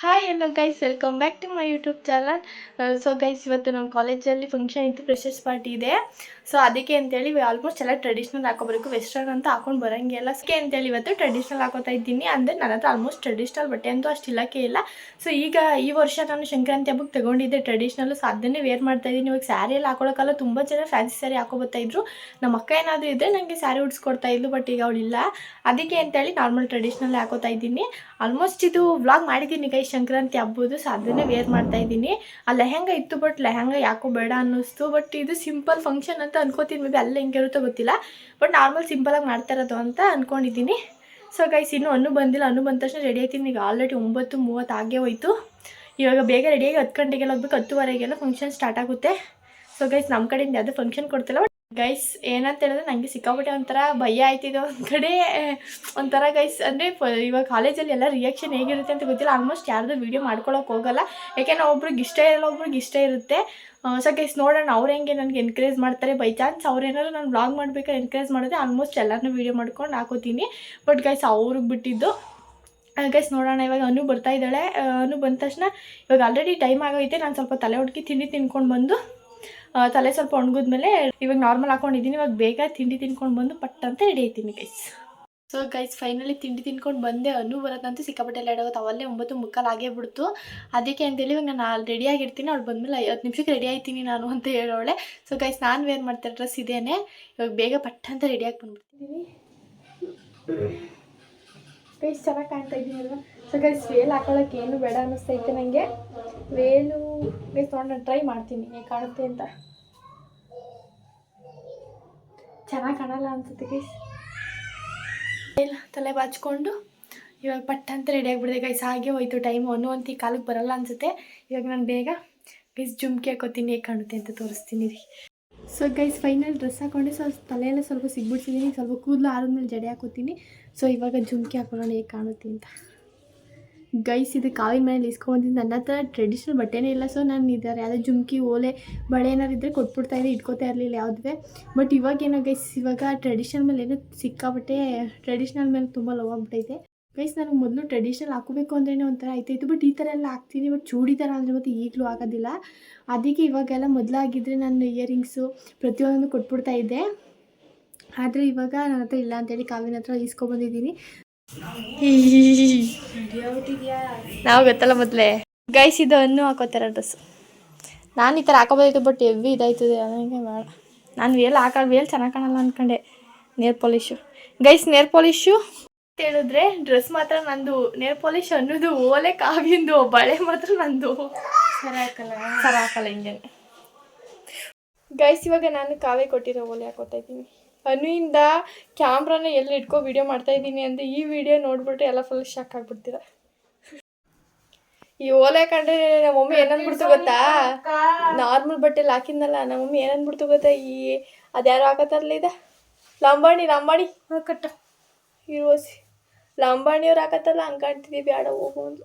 Hi hello guys, welcome back to my YouTube channel. So guys, ಇವತ್ತು ನಮ್ಮ ಕಾಲೇಜಲ್ಲಿ function ಇತ್ತು, ಫ್ರೆಶರ್ಸ್ ಪಾರ್ಟಿ ಇದೆ. ಸೊ ಅದಕ್ಕೆ ಅಂತೇಳಿ ಆಲ್ಮೋಸ್ಟ್ ಎಲ್ಲ ಟ್ರೆಡಿಷ್ನಲ್ ಹಾಕೋಬರಬೇಕು, ವೆಸ್ಟರ್ನ್ ಅಂತ ಹಾಕೊಂಡು ಬರೋಂಗಿಲ್ಲ. ಅದಕ್ಕೆ ಅಂತೇಳಿ ಇವತ್ತು ಟ್ರೆಡಿಷ್ನಲ್ ಹಾಕೋತಾ ಇದ್ದೀನಿ. ಅಂದರೆ ನನ್ನ ಹತ್ರ ಆಲ್ಮೋಸ್ಟ್ ಟ್ರೆಡಿಷ್ನಲ್ ಬಟ್ಟೆ ಅಂತೂ ಅಷ್ಟು ಇಲ್ಲಕ್ಕೆ ಇಲ್ಲ. ಸೊ ಈಗ ಈ ವರ್ಷ ನಾನು ಸಂಕ್ರಾಂತಿ ಹಬ್ಬಕ್ಕೆ ತೊಗೊಂಡಿದ್ದೆ ಟ್ರೆಡಿಷ್ನಲ್ಲು. ಸೊ ಅದನ್ನೇ ವೇರ್ ಮಾಡ್ತಾ ಇದ್ದೀನಿ. ಇವಾಗ ಸ್ಯಾರಿ ಎಲ್ಲ ಹಾಕೊಳ್ಳೋಕ್ಕಲ್ಲ, ತುಂಬ ಜನ ಫ್ಯಾನ್ಸಿ ಸ್ಯಾರಿ ಹಾಕೋಬರ್ತಾಯಿದ್ರು. ನಮ್ಮ ಅಕ್ಕ ಏನಾದರೂ ಇದ್ದರೆ ನನಗೆ ಸ್ಯಾರಿ ಉಡ್ಸ್ಕೊಡ್ತಾ ಇದ್ಲು, ಬಟ್ ಈಗ ಅವಳಿಲ್ಲ. ಅದಕ್ಕೆ ಅಂತೇಳಿ ನಾರ್ಮಲ್ ಟ್ರೆಡಿಷ್ನಲ್ ಹಾಕೋತಾ ಇದ್ದೀನಿ. ಆಲ್ಮೋಸ್ಟ್ ಇದು ವ್ಲಾಗ್ ಮಾಡಿದ್ದೀನಿ ಗೈಸ್, ಸಂಕ್ರಾಂತಿ ಹಬ್ಬದು. ಸೊ ಅದನ್ನೇ ವೇರ್ ಮಾಡ್ತಾ ಇದ್ದೀನಿ. ಆ ಲೆಹಂಗಾ ಇತ್ತು, ಬಟ್ ಲೆಹಂಗಾ ಯಾಕೋ ಬೇಡ ಅನ್ನಿಸ್ತು. ಬಟ್ ಇದು ಸಿಂಪಲ್ ಫಂಕ್ಷನ್ ಅಂತ ಅನ್ಕೋತೀನಿ. ಮೇ ಬಿ ಅಲ್ಲಿ ಹೆಂಗಿರುತ್ತೋ ಗೊತ್ತಿಲ್ಲ, ಬಟ್ ನಾರ್ಮಲ್ ಸಿಂಪಲಾಗಿ ಮಾಡ್ತಾ ಇರೋದು ಅಂತ ಅಂದ್ಕೊಂಡಿದ್ದೀನಿ. ಸೊ ಗೈಸ್, ಇನ್ನೂ ಅನ್ನು ಬಂದಿಲ್ಲ. ಅನ್ನು ಬಂದ ತಕ್ಷಣ ರೆಡಿ ಆಯ್ತೀನಿ. ಈಗ ಆಲ್ರೆಡಿ 9:30 ಆಗೇ ಹೋಯ್ತು. ಇವಾಗ ಬೇಗ ರೆಡಿಯಾಗಿ 10 ಗಂಟೆಗೆಲ್ಲ ಹೋಗ್ಬೇಕು, 10:15ಗೆಲ್ಲ ಫಂಕ್ಷನ್ ಸ್ಟಾರ್ಟ್ ಆಗುತ್ತೆ. ಸೊ ಗೈಸ್, ನಮ್ಮ ಕಡೆಯಿಂದ ಯಾವುದೂ ಫಂಕ್ಷನ್ ಕೊಡ್ತಿಲ್ಲ. ಗೈಸ್, ಏನಂತ ಹೇಳಿದ್ರೆ ನನಗೆ ಸಿಕ್ಕಾಪಟ್ಟೆ ಒಂಥರ ಭಯ ಆಯ್ತಿದೆ ಒಂದು ಕಡೆ. ಒಂಥರ ಗೈಸ್, ಅಂದರೆ ಇವಾಗ ಕಾಲೇಜಲ್ಲಿ ಎಲ್ಲ ರಿಯಾಕ್ಷನ್ ಹೇಗಿರುತ್ತೆ ಅಂತ ಗೊತ್ತಿಲ್ಲ. ಆಲ್ಮೋಸ್ಟ್ ಯಾರ್ದು ವೀಡಿಯೋ ಮಾಡ್ಕೊಳಕ್ಕೆ ಹೋಗಲ್ಲ, ಯಾಕೆಂದ್ರೆ ಒಬ್ರಿಗೆ ಇಷ್ಟ ಇರಲ್ಲ, ಒಬ್ರಿಗೆ ಇಷ್ಟ ಇರುತ್ತೆ. ಸೊ ಗೈಸ್, ನೋಡೋಣ ಅವ್ರು ಹೆಂಗೆ ನನಗೆ ಎನ್ಕರೇಜ್ ಮಾಡ್ತಾರೆ. ಬೈ ಚಾನ್ಸ್ ಅವ್ರೇನಾದ್ರು ನಾನು ವ್ಲಾಗ್ ಮಾಡಬೇಕಾದ್ರೆ ಎನ್ಕರೇಜ್ ಮಾಡಿದ್ರೆ ಆಲ್ಮೋಸ್ಟ್ ಎಲ್ಲರನ್ನೂ ವೀಡಿಯೋ ಮಾಡ್ಕೊಂಡು ಹಾಕೋತೀನಿ. ಬಟ್ ಗೈಸ್, ಅವ್ರಿಗೆ ಬಿಟ್ಟಿದ್ದು. ಗೈಸ್, ನೋಡೋಣ. ಇವಾಗ ಅನು ಬರ್ತಾ ಇದ್ದಾಳೆ. ಅನು ಬಂದ ತಕ್ಷಣ ಇವಾಗ ಆಲ್ರೆಡಿ ಟೈಮ್ ಆಗೋಯ್ತೆ. ನಾನು ಸ್ವಲ್ಪ ತಲೆ ಹುಡುಕಿ ತಿಂಡಿ ತಿನ್ಕೊಂಡು ಬಂದು, ತಲೆ ಸ್ವಲ್ಪ ಒಣಗಿದ್ಮೇಲೆ ಇವಾಗ ನಾರ್ಮಲ್ ಹಾಕೊಂಡಿದ್ದೀನಿ. ಇವಾಗ ಬೇಗ ತಿಂಡಿ ತಿನ್ಕೊಂಡು ಬಂದು ಪಟ್ ಅಂತ ರೆಡಿ ಆಯ್ತೀನಿ ಗೈಸ್. ಸೊ ಗೈಸ್, ಫೈನಲಿ ತಿಂಡಿ ತಿನ್ಕೊಂಡು ಬಂದೆ. ಅನು ಬರೋದಂತೂ ಸಿಕ್ಕಾಪಟ್ಟೆ ಲೇಟ್ ಆಗುತ್ತೆ. ಅವಲ್ಲೇ 9:45 ಆಗೇ ಬಿಡ್ತು. ಅದಕ್ಕೆ ಅಂತೇಳಿ ಇವಾಗ ನಾನು ರೆಡಿಯಾಗಿರ್ತೀನಿ. ಅವ್ಳು ಬಂದಮೇಲೆ 50 ನಿಮಿಷಕ್ಕೆ ರೆಡಿ ಆಯ್ತೀನಿ ನಾನು ಅಂತ ಹೇಳೋಳೆ. ಸೊ ಗೈಸ್, ನಾನು ವೇರ್ ಮಾಡ್ತಾ ಡ್ರೆಸ್ ಇದೇನೆ. ಇವಾಗ ಬೇಗ ಪಟ್ ಅಂತ ರೆಡಿಯಾಗಿ ಬಂದ್ಬಿಡ್ತೀನಿ ಗೈಸ್. ಚೆನ್ನಾಗಿ ಕಾಣ್ತಾ ಇದ್ದೀನಿ ಅಲ್ವಾ? ಸೊ ಗೈಸ್, ವೇಲ್ ಹಾಕೊಳ್ಳೋಕೆ ಏನು ಬೇಡ ಅನ್ನಿಸ್ತೈತೆ ನನಗೆ. ವೇಲು ಗೈಸ್ ನೋಡಿ, ನಾನು ಟ್ರೈ ಮಾಡ್ತೀನಿ ಹೇಗೆ ಕಾಣುತ್ತೆ ಅಂತ. ಚೆನ್ನಾಗಿ ಕಾಣಲ್ಲ ಅನ್ಸುತ್ತೆ ಗೈಸ್. ಇಲ್ಲ, ತಲೆ ಬಾಚ್ಕೊಂಡು ಇವಾಗ ಪಟ್ಟ ಅಂತ ರೆಡಿ ಆಗಿಬಿಡಿದೆ ಗೈಸ್. ಹಾಗೆ ಹೋಯ್ತು ಟೈಮು. ಅನ್ನುವಂತ ಈ ಕಾಲಕ್ಕೆ ಬರಲ್ಲ ಅನಿಸುತ್ತೆ. ಇವಾಗ ನಾನು ಬೇಗ ಗೈಸ್ ಜುಮ್ಕಿ ಹಾಕೋತೀನಿ, ಹೇಗೆ ಕಾಣುತ್ತೆ ಅಂತ ತೋರಿಸ್ತೀನಿ ರೀ. ಸೊ ಗೈಸ್, ಫೈನಲ್ ಡ್ರೆಸ್ ಹಾಕೊಂಡೆ. ಸ್ವಲ್ಪ ತಲೆಯೆಲ್ಲ ಸ್ವಲ್ಪ ಸಿಗ್ಬಿಡ್ತಿದ್ದೀನಿ. ಸ್ವಲ್ಪ ಕೂದಲು ಆರಿದ್ಮೇಲೆ ಜಡೆ ಹಾಕೋತೀನಿ. ಸೊ ಇವಾಗ ಜುಮ್ಕಿ ಹಾಕೊಳ್ಳೋಣ ಹೇಗೆ ಕಾಣುತ್ತೆ ಅಂತ. ಗೈಸ್, ಇದು ಕಾವಿನ ಮನೇಲಿ ಇಸ್ಕೊಂಬಂದಿದ್ದು. ನನ್ನ ಹತ್ರ ಟ್ರೆಡಿಷ್ನಲ್ ಬಟ್ಟೆನೇ ಇಲ್ಲ. ಸೊ ನಾನು ಇದ್ದಾರೆ ಯಾವುದೇ ಜುಮ್ಕಿ, ಓಲೆ, ಬಳೆ ಏನಾರು ಇದ್ದರೆ ಕೊಟ್ಬಿಡ್ತಾಯಿದ್ದೆ, ಇಟ್ಕೋತಾ ಇರಲಿಲ್ಲ ಯಾವುದೇ. ಬಟ್ ಇವಾಗೇನೋ ಗೈಸ್, ಇವಾಗ ಟ್ರೆಡಿಷ್ನಲ್ ಮೇಲೆ ಏನೋ ಸಿಕ್ಕಾಬಟ್ಟೆ ಟ್ರೆಡಿಷ್ನಲ್ ಮೇಲೆ ತುಂಬ ಲವ್ ಆಗ್ಬಿಟ್ಟೈತೆ ಗೈಸ್. ನನಗೆ ಮೊದಲು ಟ್ರೆಡಿಷ್ನಲ್ ಹಾಕೋಬೇಕು ಅಂದ್ರೇ ಒಂಥರ ಆಯ್ತಾಯಿತ್ತು. ಬಟ್ ಈ ಥರ ಎಲ್ಲ ಹಾಕ್ತೀನಿ. ಬಟ್ ಚೂಡಿದಾರ ಅಂದರೆ ಮತ್ತೆ ಈಗಲೂ ಆಗೋದಿಲ್ಲ. ಅದಕ್ಕೆ ಇವಾಗೆಲ್ಲ ಮೊದಲಾಗಿದ್ದರೆ ನಾನು ಇಯರಿಂಗ್ಸು ಪ್ರತಿಯೊಂದು ಕೊಟ್ಬಿಡ್ತಾ ಇದ್ದೆ. ಆದರೆ ಇವಾಗ ನನ್ನ ಹತ್ರ ಇಲ್ಲ ಅಂತೇಳಿ ಕಾವಿನ ಹತ್ರ ಇಸ್ಕೊಬಂದಿದ್ದೀನಿ. ನಾವು ಗೊತ್ತಲ್ಲ ಮೊದಲೇ ಗೈಸ್. ಇದು ಅನ್ನು ಹಾಕೋತಾರ ಡ್ರೆಸ್ಸು. ನಾನು ಈ ಥರ ಹಾಕೋಬೋದಿತ್ತು, ಬಟ್ ಹೆವಿ ಇದಾಯ್ತದೆ. ನನಗೆ ಬೇಡ. ನಾನು ವೇಲ್ ಚೆನ್ನಾಗಿ ಕಾಣಲ್ಲ ಅಂದ್ಕೊಂಡೆ. ನೇರ್ ಪಾಲಿಶು ಗೈಸ್, ನೇರ್ ಪಾಲಿಶು ಅಂತ ಹೇಳಿದ್ರೆ ಡ್ರೆಸ್ ಮಾತ್ರ ನಂದು, ನೇರ್ ಪಾಲಿಶ್ ಅನ್ನೋದು ಓಲೆ ಕಾವಿಂದು, ಬಳೆ ಮಾತ್ರ ನಂದು. ಸರ ಹಾಕಲ್ಲ ಹಿಂಗೆ ಗೈಸ್. ಇವಾಗ ನಾನು ಕಾವೇ ಕೊಟ್ಟಿರೋ ಓಲೆ ಹಾಕೋತಾ ಇದ್ದೀನಿ. ಅನುಯಿಂದ ಕ್ಯಾಮ್ರಾನ ಎಲ್ಲಿ ಇಟ್ಕೊ ವಿಡಿಯೋ ಮಾಡ್ತಾಯಿದ್ದೀನಿ ಅಂತ ಈ ವಿಡಿಯೋ ನೋಡ್ಬಿಟ್ಟು ಎಲ್ಲ ಫುಲ್ ಶಾಕ್ ಆಗಿಬಿಡ್ತೀರ. ಈ ಓಲೆ ಕಂಡ್ರೆ ನಮ್ಮ ಮಮ್ಮಿ ಏನಂದ್ಬಿಡ್ತು ಗೊತ್ತಾ? ನಾರ್ಮಲ್ ಬಟ್ಟೆಲಿ ಹಾಕಿದ್ನಲ್ಲ, ನಮ್ಮ ಮಮ್ಮಿ ಏನಂದ್ಬಿಡ್ತು ಗೊತ್ತಾ? ಅದ್ಯಾರು ಹಾಕತ್ತಾರಲ್ಲ, ಇದೆ ಲಂಬಾಣಿ ಕಟ್ಟ ಇರೋಸಿ ಲಂಬಾಣಿಯವ್ರು ಹಾಕತ್ತಲ್ಲ, ಹಂಗೆ ಕಾಣ್ತಿದ್ದೀವಿ. ಬೇಡ ಹೋಗೋದು.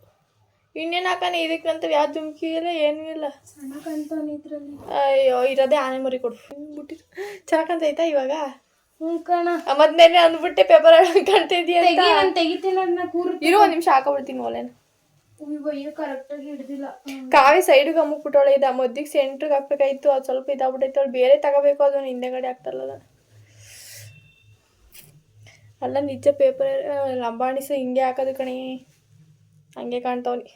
ಇನ್ನೇನು ಹಾಕೋಣ ಇದಕ್ಕಂತ ಯಾವ ಜುಮ್ಕಿ ಇಲ್ಲ, ಏನೂ ಇಲ್ಲ. ಅಯ್ಯೋ, ಇರೋದೇ ಆನೆ ಮರಿ ಕೊಡು ಬಿಟ್ಟಿರು. ಚೆನ್ನಾಗಿ ಕಾಣ್ತೈತಾ ಇವಾಗ? ಮೊದ್ಲೇನೆ ಅಂದ್ಬಿಟ್ಟೆ ಪೇಪರ್ ಕಾಣ್ತಿದ್ಯಾ ಅಂತ. ತೆಗಿತೀನಿ, ಇರೋ ಒಂದು ನಿಮಿಷ ಹಾಕೊಬಿಡ್ತೀನಿ ಓಲೆನ. ಕಾವಿ ಸೈಡ್ಗೆ ಅಮ್ಮಕ್ಬಿಟ್ಟವಳೆ. ಇದೆ ಮದ್ದಿಗೆ ಸೆಂಟ್ರಿಗೆ ಹಾಕ್ಬೇಕಾಯ್ತು. ಅದು ಸ್ವಲ್ಪ ಇದಾಗ್ಬಿಟ್ಟೈತೆ. ಅವಳು ಬೇರೆ ತಗೋಬೇಕು, ಅದನ್ನು ಹಿಂದೆಗಡೆ ಹಾಕ್ತಾರಲ್ಲ. ಅಲ್ಲ ನಿಜ ಪೇಪರ್ ಲಂಬಾಣಿಸು ಹಿಂಗೆ ಹಾಕೋದು ಕಣಿ, ಹಂಗೆ ಕಾಣ್ತಾವನಿ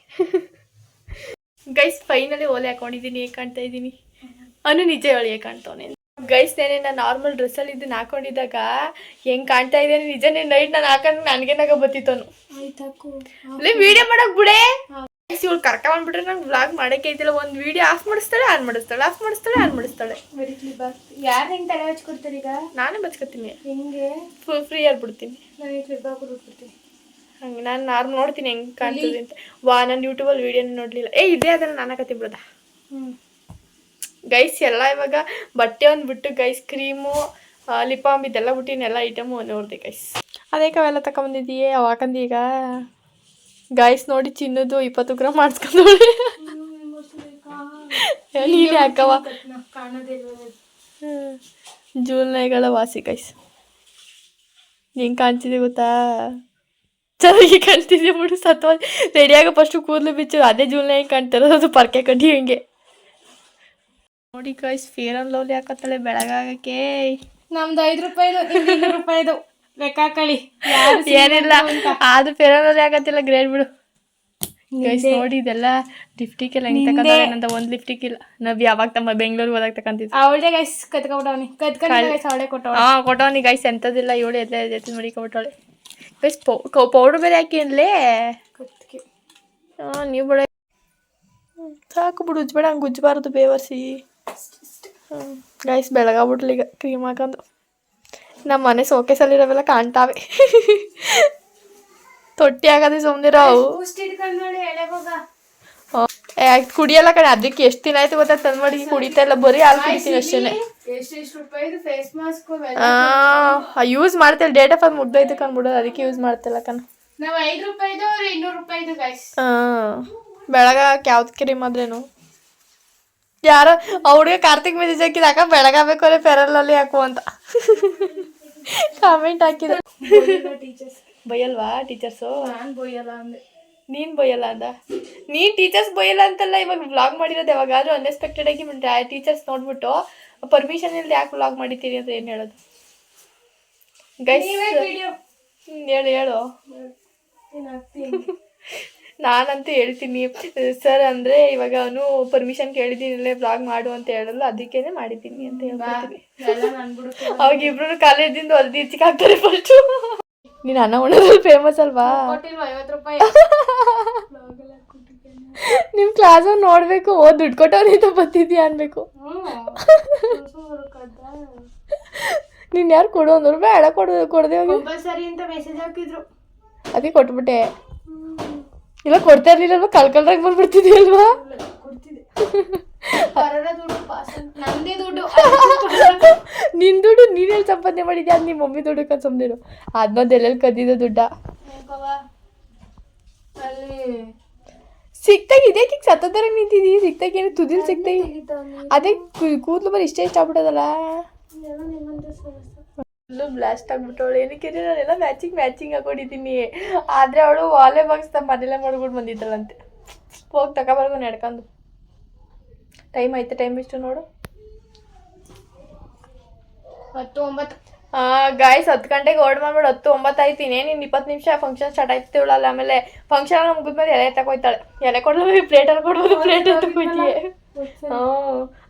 ಗೈಸ್. ಫೈನಲಿ ಓಲೆ ಹಾಕೊಂಡಿದ್ದೀನಿ. ಹೇಗೆ ಕಾಣ್ತಾ ಇದ್ದೀನಿ? ಅನು ನಿಜ ಹೇಳಿ ಹೇಗೆ ಕಾಣ್ತಾವನೆ ಗೈಸ್. ನಾನು ನಾರ್ಮಲ್ ಡ್ರೆಸ್ಸಲ್ಲಿ ಇದನ್ನ ಹಾಕೊಂಡಿದ್ದಾಗ ಹೆಂಗೆ ಕಾಣ್ತಾ ಇದ್ದೇನೆ ನಿಜನೇ. ನೈಟ್ ನಾನು ಹಾಕೊಂಡು ನನಗೇನಾಗ ಬತ್ತಿತ್ತವನು ವಿಡಿಯೋ ಮಾಡಕ್ ಬಿಡೆ. ಇವಳು ಕರ್ಕೊಂಡ್ಬಿಟ್ರೆ ನಂಗೆ ವ್ಲಾಗ್ ಮಾಡೋಕೆ ಐತಿಲ್ಲ. ಒಂದು ವಿಡಿಯೋ ಆಫ್ ಮಾಡಿಸ್ತಾಳೆ, ಆನ್ ಮಾಡಿಸ್ತಾಳೆ, ಆಫ್ ಮಾಡಿಸ್ತಾಳೆ, ಆನ್ ಮಾಡಿಸ್ತಾಳೆ. ಯಾರು ಹೆಂಗೆ ತಲೆ ಹಚ್ಕೊಡ್ತಾರೆ ಈಗ? ನಾನೇ ಬಚ್ಕೊತೀನಿ. ಹೆಂಗೆ ಫ್ರೀ ಆಗ್ಬಿಡ್ತೀನಿ. ನನಗೆ ಕ್ಲಿಪ್ ಹಾಕ್ಬಿಡ್ತೀನಿ. ಹಂಗೆ ನಾನು ನಾರ್ಮಲ್ ನೋಡ್ತೀನಿ ಹೆಂಗೆ ಕಾಣ್ತದೆ ಅಂತ. ನಾನು ಯೂಟ್ಯೂಬಲ್ಲಿ ವೀಡಿಯೋನ ನೋಡಲಿಲ್ಲ. ಇದೇ ಅದನ್ನು ನಾನು ಹಾಕತ್ತೀನಿ ಬಿಡೋದ ಗೈಸ್. ಎಲ್ಲ ಇವಾಗ ಬಟ್ಟೆ ಒಂದು ಬಿಟ್ಟು ಗೈಸ್, ಕ್ರೀಮು, ಲಿಪ್ ಬಾಮ್ ಇದೆಲ್ಲ ಬಿಟ್ಟಿನ ಎಲ್ಲ ಐಟಮು ನೋಡಿದೆ ಗೈಸ್. ಅದಕ್ಕೆ ಅವೆಲ್ಲ ತಗೊಂಬಂದಿದ್ದೀಯೇ ಅವು ಹಾಕಂದು ಈಗ ಗೈಸ್. ನೋಡಿ, ಚಿನ್ನದು 20 ಗ್ರಾಮ್ ಮಾಡಿಸ್ಕೊಂಡು ನೀನೇ ಹಾಕವ. ಜೂಲ್ನೆಗಳ ವಾಸಿ ಗೈಸ್. ಹೆಂಗೆ ಕಾಣ್ತಿದೆ ಗೊತ್ತಾ? ಚೆನ್ನಾಗಿ ಕಾಣ್ತಿದ್ದೆ ಬಿಡು ಸತ್ವ ರೆಡಿಯಾಗ ಫಸ್ಟು ಕೂದಲು ಬಿಚ್ಚು ಅದೇ ಜೂಲ್ನ ಹೆಂಗೆ ಕಾಣ್ತಿರೋದು ಅದು ಪರ್ಕೆ ಕಡ್ಡಿ ಹಿಂಗೆ ನೋಡಿ ಗೈಸ್ ಫೇರ್ ಆ್ಯಂಡ್ ಲವ್ಲಿ ಹಾಕತ್ತಾಳೆ ಬೆಳಗಾಗಕ್ಕೆ ನಮ್ದು 5 ರೂಪಾಯಿದು 200 ರೂಪಾಯಿದು ಲೆಕ್ಕಾಕಳಿ ಏನಿಲ್ಲ ಆದ್ರೂ ಫೇರ್ ಆ್ಯಂಡ್ ಲವ್ಲಿ ಹಾಕತ್ತಿಲ್ಲ ಗ್ರೇಟ್ ಬಿಡು ಗೈಸ್ ನೋಡಿ ಇದೆಲ್ಲ ಲಿಫ್ಟಿಕ್ ಎಲ್ಲ ಹೆಂಗೆ ತಗೊಂಡಂತ ಒಂದು ಲಿಫ್ಟಿಕ್ ಇಲ್ಲ ನಾವು ಯಾವಾಗ ತಮ್ಮ ಬೆಂಗಳೂರಿಗೆ ಹೋದಾಗ ತಗೊಂತಿದ್ವಿ ಅವಳೇ ಗೈಸ್ ಕತ್ಕೊಬಿಟ್ಟವನಿ ಗೈಸ್ ಅವಳೇ ಕೊಟ್ಟವಳ ಕೊಟ್ಟವನಿ ಗೈಸ್ ಎಂಥದಿಲ್ಲ ಇವಳು ಎದ್ಲೆ ಮಡಿಕೊಬಿಟ್ಟವಳೆ ಗೈಸ್ ಪೌಡ್ರ್ ಬೇರೆ ಹಾಕಿನ್ಲೇ ನೀವು ಬಿಡ ಸಾಕು ಬಿಡು ಉಜ್ಬೇಡ ಹಂಗೆ ಉಜ್ಬಾರ್ದು ಬೇವರ್ಸಿ ಗೈಸ್ ಬೆಳಗಾಗ್ಬಿಟ್ಲು ಈಗ ಕ್ರೀಮ್ ಹಾಕೊಂಡು ನಮ್ಮ ಮನೆ ಸೋಕೇಸಲ್ಲಿರೋವೆಲ್ಲ ಕಾಣ್ತಾವೆ ತೊಟ್ಟಿ ಆಗೋದೇ ಸುಮ್ಮನಿರೋವು ಕುಡಿಯಲ್ಲ ಕಣೆ ಅದಕ್ಕೆ ಎಷ್ಟು ದಿನ ಆಯ್ತು ಗೊತ್ತಾ ತಂದು ಮಾಡಿ ಕುಡಿತಾ ಇಲ್ಲ ಬರೀ ಹಾಲು ಕುಡಿತೀನಿ ಅಷ್ಟೇ ಯೂಸ್ ಮಾಡ್ತಿಲ್ಲ ಡೇಟ್ ಆಫ್ ಅದು ಮುಗ್ದೈತೆ ಕಂದ್ಬಿಡೋದು ಅದಕ್ಕೆ ಯೂಸ್ ಮಾಡ್ತಿಲ್ಲ ಕಣ ನಾವು 5 ರೂಪಾಯಿದು 200 ರೂಪಾಯಿದು ಗೈಸ್ ಬೆಳಗಾಗಕ್ಕೆ ಯಾವ್ದು ಕ್ರೀಮ್ ಆದ್ರೇನು ಯಾರೋ ಅವ್ರಿಗೆ ಕಾರ್ತಿಕ್ ಮೆಸೇಜ್ ಹಾಕಿದ ಅಕ್ಕ ಬೆಳಗಾಗಬೇಕು ಅಂದ್ರೆ ಫೆರಲಲ್ಲಿ ಹಾಕು ಅಂತ ಕಾಮೆಂಟ್ ಹಾಕಿದ ಟೀಚರ್ಸ್ ಬೈಯಲ್ವಾ ಟೀಚರ್ಸು ನಾನು ಬೈಯಲ್ಲ ಅಂದೆ ನೀನು ಬೈಯಲ್ಲ ಅಂದ ನೀನು ಟೀಚರ್ಸ್ ಬೈಯಲ್ಲ ಅಂತಲ್ಲ ಇವಾಗ ವ್ಲಾಗ್ ಮಾಡಿರೋದು ಯಾವಾಗಾದ್ರೂ ಅನ್ಎಕ್ಸ್ಪೆಕ್ಟೆಡ್ ಆಗಿ ಟೀಚರ್ಸ್ ನೋಡ್ಬಿಟ್ಟು ಪರ್ಮಿಷನ್ ಇಲ್ಲದೆ ಯಾಕೆ ವ್ಲಾಗ್ ಮಾಡಿದ್ದೀರಿ ಅಂತ ಏನು ಹೇಳೋದು ಗೈಸ್ ಹೇಳು ನಾನಂತೂ ಹೇಳ್ತೀನಿ ಸರ್ ಅಂದರೆ ಇವಾಗ ಅವನು ಪರ್ಮಿಷನ್ ಕೇಳಿದ್ದೀನಿ ವ್ಲಾಗ್ ಮಾಡು ಅಂತ ಹೇಳಲ್ಲ ಅದಕ್ಕೇನೆ ಮಾಡಿದ್ದೀನಿ ಅಂತ ಹೇಳ್ತೀನಿ ಅವಾಗ ಇಬ್ರು ಕಾಲೇಜಿಂದ ಹೊರದಿ ಈಚೆಗೆ ಹಾಕ್ತಾರೆ ಫಸ್ಟು ನೀನು ಅನ್ನ ಉಣ್ಣೋದ್ರಲ್ಲಿ ಫೇಮಸ್ ಅಲ್ವಾ 50 ರೂಪಾಯಿ ನಿಮ್ಮ ಕ್ಲಾಸಲ್ಲಿ ನೋಡಬೇಕು ದುಡ್ಡು ಕೊಟ್ಟವನಿಂದ ಬರ್ತಿದ್ಯಾ ಅನ್ಬೇಕು ನೀನು ಯಾರು ಕೊಡು ಅಂದ್ರು ಬೇಡ ಕೊಡದೆ ಹೋಗಿ ಸರಿ ಅಂತ ಮೆಸೇಜ್ ಹಾಕಿದ್ರು ಅದಕ್ಕೆ ಕೊಟ್ಬಿಟ್ಟೆ ಇಲ್ಲ ಕೊಡ್ತಾ ಇರ್ಲಿಲ್ಲಲ್ವ ಕಲ್ಕಲ್ದಾಗ ಬಂದ್ಬಿಡ್ತಿದ್ದಿ ಅಲ್ವಾ ನಂದೇ ದುಡ್ಡು ನಿನ್ ದುಡ್ಡು ನೀನೇನು ಸಂಪಾದನೆ ಮಾಡಿದ್ಯಾ ಅದು ನಿಮ್ಮ ಮಮ್ಮಿ ದುಡ್ಡು ಕತ್ ಸುಮ್ಮನಿರು ಅದನ್ನೊಂದು ಎಲ್ಲೆಲ್ಲಿ ಕದ್ದಿದ್ದು ದುಡ್ಡ ಅಲ್ಲಿ ಸಿಕ್ತಾಗ ಇದಕ್ಕೆ ಸತ್ತೋದ್ರಾಗ ನಿಂತಿದ್ದೀವಿ ಸಿಕ್ತಾಗ ಏನು ತುದಿಲ್ ಸಿಕ್ತಾಗಿ ಅದೇ ಕೂದಲು ಬರೀ ಇಷ್ಟ ಆಗ್ಬಿಟ್ಟದಲ್ಲ ಫುಲ್ಲು ಬ್ಲಾಸ್ಟ್ ಆಗ್ಬಿಟ್ಟವಳು ಏನಕ್ಕೆ ನಾನೆಲ್ಲ ಮ್ಯಾಚಿಂಗ್ ಹಾಕೊಂಡಿದ್ದೀನಿ ಆದರೆ ಅವಳು ವಾಲೆ ಬಾಕ್ಸ್ ನಮ್ಮ ಮನೆಯಲ್ಲೇ ಮಾಡ್ಬಿಟ್ಟು ಬಂದಿದ್ದಳಂತೆ ಹೋಗಿ ತಗೊಬರ್ಗು ನಡ್ಕೊಂಡು ಟೈಮ್ ಆಯ್ತು ಟೈಮ್ ಎಷ್ಟು ನೋಡು 10:09 ಗಾಯ್ಸ್ 10 ಗಂಟೆಗೆ ಓಡ್ ಮಾಡ್ಬಿಡು 10:09 ಆಯ್ತು ಇನ್ನೇನು 20 ನಿಮಿಷ ಫಂಕ್ಷನ್ ಸ್ಟಾರ್ಟ್ ಆಯ್ತಿವಳಲ್ಲ ಆಮೇಲೆ ಫಂಕ್ಷನ್ ಎಲ್ಲ ಮುಗಿದ್ಮೇಲೆ ಎಲೆ ತಗೋಯ್ತಾಳೆ ಎಲೆ ಕೊಡ್ಬೋದು ಪ್ಲೇಟಲ್ಲಿ ಕೊಡ್ಬೋದು ಪ್ಲೇಟ್ ತಗೋಯ್ತೀವಿ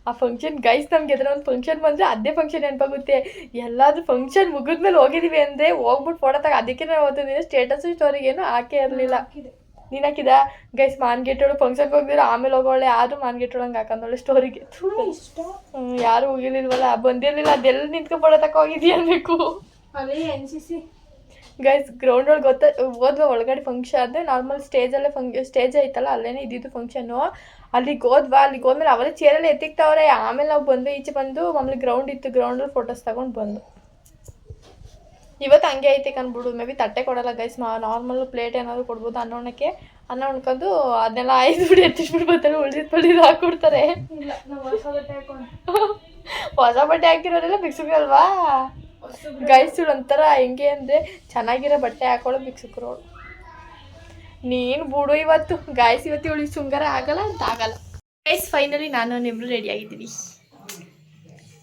ಆ ಫಂಕ್ಷನ್ ಗೈಸ್ ನಮ್ಗೆ ಎದ್ರ ಒಂದು ಫಂಕ್ಷನ್ ಬಂದರೆ ಅದೇ ಫಂಕ್ಷನ್ ನೆನಪಾಗುತ್ತೆ ಎಲ್ಲಾದ್ರೂ ಫಂಕ್ಷನ್ ಮುಗಿದ್ಮೇಲೆ ಹೋಗಿದ್ದೀವಿ ಅಂದರೆ ಹೋಗ್ಬಿಟ್ಟು ಫೋಟೋ ತಗ ಅದಕ್ಕೆ ನಾವು ಅವತ್ತು ಸ್ಟೇಟಸ್ ಸ್ಟೋರಿಗೇನು ಹಾಕೇ ಇರಲಿಲ್ಲ ನೀನು ಹಾಕಿದ ಗೈಸ್ ಮಾನ್ಗೆಟ್ಟೋಳು ಫಂಕ್ಷನ್ಗೆ ಹೋಗಿದ್ರು ಆಮೇಲೆ ಹೋಗೋಳೆ ಆದರೂ ಮಾನ್ಗೆಟ್ಟೋಳಂಗೆ ಹಾಕೊಂಡೋಳೆ ಸ್ಟೋರಿಗೆ ಯಾರು ಹೋಗಿರ್ಲಿಲ್ವಲ್ಲ ಬಂದಿರಲಿಲ್ಲ ಅದೆಲ್ಲ ನಿಂತ್ಕೊಂಡು ಫೋಟೋ ತಕ ಹೋಗಿದ್ದೀಯ ಅನ್ಬೇಕು ಅಲ್ಲಿ NCC ಗೈಸ್ ಗ್ರೌಂಡ್ ಒಳಗೆ ಹೋದ್ವಾ ಒಳಗಡೆ ಫಂಕ್ಷನ್ ಅಂದರೆ ನಾರ್ಮಲ್ ಸ್ಟೇಜಲ್ಲೇ ಸ್ಟೇಜ್ ಐತಲ್ಲ ಅಲ್ಲೇ ಇದ್ದಿದ್ದು ಫಂಕ್ಷನ್ನು ಅಲ್ಲಿಗೆ ಹೋದ್ಮೇಲೆ ಅವರೇ ಚೇರಲ್ಲಿ ಎತ್ತಿಕ್ತವ್ರೆ ಆಮೇಲೆ ನಾವು ಬಂದು ಈಚೆ ಬಂದು ಮಾಮೂಲಿ ಗ್ರೌಂಡ್ ಇತ್ತು ಗ್ರೌಂಡಲ್ಲಿ ಫೋಟೋಸ್ ತಗೊಂಡು ಬಂದು ಇವತ್ತು ಹಂಗೆ ಐತೆ ಕಂದ್ಬಿಡು ಮೇ ಬಿ ತಟ್ಟೆ ಕೊಡಲ್ಲ ಗೈಸ್ ನಾರ್ಮಲ್ ಪ್ಲೇಟ್ ಏನಾದರೂ ಕೊಡ್ಬೋದು ಅನ್ನೋಣಕ್ಕೆ ಅನ್ನ ಉಣ್ಕೊಂಡು ಅದನ್ನೆಲ್ಲ ಬಿಡಿ ಎತ್ತಿಸ್ಬಿಟ್ಟು ಬರ್ತಾರೆ ಉಳಿದು ಹಾಕ್ಕೊಡ್ತಾರೆ ಹೊಸ ಬಟ್ಟೆ ಹಾಕಿರೋರೆಲ್ಲ ಭಿಕ್ಷುಕಲ್ವಾ ಗೈಸ್ ಒಂಥರ ಹೆಂಗೆ ಅಂದರೆ ಚೆನ್ನಾಗಿರೋ ಬಟ್ಟೆ ಹಾಕೊಳ್ಳೋ ಭಿಕ್ಷುಕರು ಅವಳು ನೀನು ಬಿಡು ಇವತ್ತು ಗಾಯ್ಸ್ ಇವತ್ತು ಇವಳಿಗೆ ಶೃಂಗಾರ ಆಗಲ್ಲ ಅಂತ ಆಗಲ್ಲ ಗೈಸ್ ಫೈನಲಿ ನಾನು ಇಬ್ಬರು ರೆಡಿ ಆಗಿದ್ದೀವಿ